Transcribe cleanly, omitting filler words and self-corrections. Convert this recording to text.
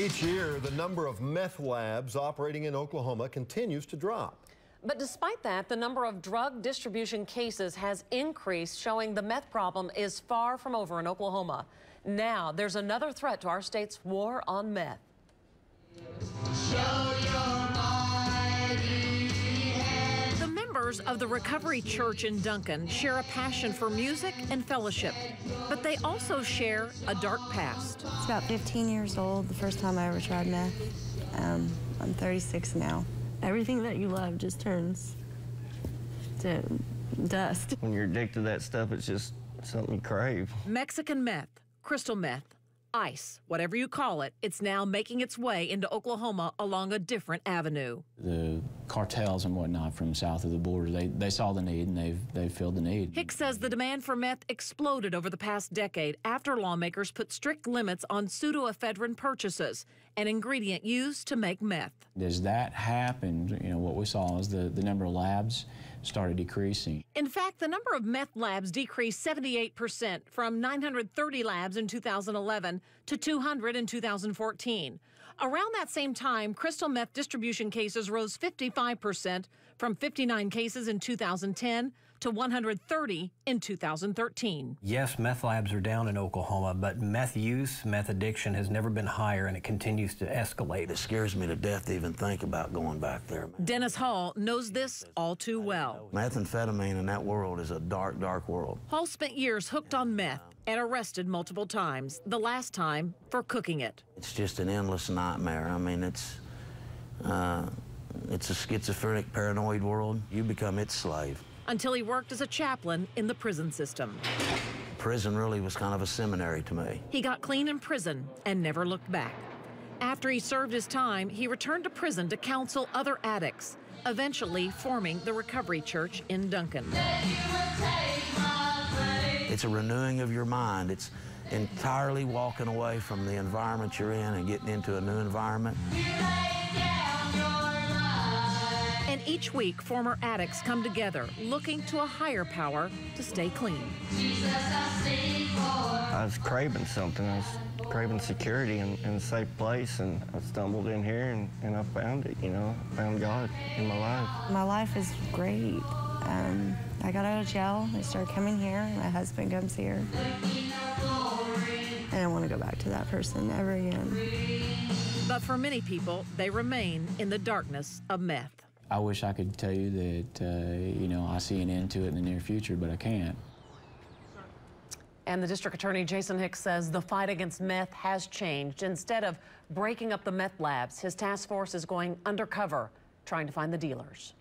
Each year, the number of meth labs operating in Oklahoma continues to drop. But despite that, the number of drug distribution cases has increased, showing the meth problem is far from over in Oklahoma. Now, there's another threat to our state's war on meth. The members of the Recovery Church in Duncan share a passion for music and fellowship, but they also share a dark past. It's about 15 years old, the first time I ever tried meth. I'm 36 now. Everything that you love just turns to dust. When you're addicted to that stuff, it's just something you crave. Mexican meth, crystal meth, ice, whatever you call it, it's now making its way into Oklahoma along a different avenue. The cartels and whatnot from south of the border, they saw the need and they've filled the need. Hicks says the demand for meth exploded over the past decade after lawmakers put strict limits on pseudoephedrine purchases, an ingredient used to make meth. As that happened, what we saw is the number of labs started decreasing. In fact, the number of meth labs decreased 78% from 930 labs in 2011 to 200 in 2014. Around that same time, crystal meth distribution cases rose 55% from 59 cases in 2010 to 130 in 2013. Yes, meth labs are down in Oklahoma, but meth use, meth addiction has never been higher, and it continues to escalate. It scares me to death to even think about going back there. Dennis Hall knows this all too well. Methamphetamine in that world is a dark, dark world. Hall spent years hooked on meth and arrested multiple times, the last time for cooking it. It's just an endless nightmare. I mean, it's a schizophrenic, paranoid world. You become its slave. Until he worked as a chaplain in the prison system. Prison really was kind of a seminary to me. He got clean in prison and never looked back. After he served his time, he returned to prison to counsel other addicts, eventually forming the Recovery Church in Duncan. It's a renewing of your mind. It's entirely walking away from the environment you're in and getting into a new environment. And each week, former addicts come together, looking to a higher power to stay clean. I was craving something. I was craving security in a safe place, and I stumbled in here and I found it, found God in my life. My life is great. I got out of jail, I started coming here, my husband comes here. I don't want to go back to that person ever again. But for many people, they remain in the darkness of meth. I wish I could tell you that, I see an end to it in the near future, but I can't. And the district attorney, Jason Hicks, says the fight against meth has changed. Instead of breaking up the meth labs, his task force is going undercover, trying to find the dealers.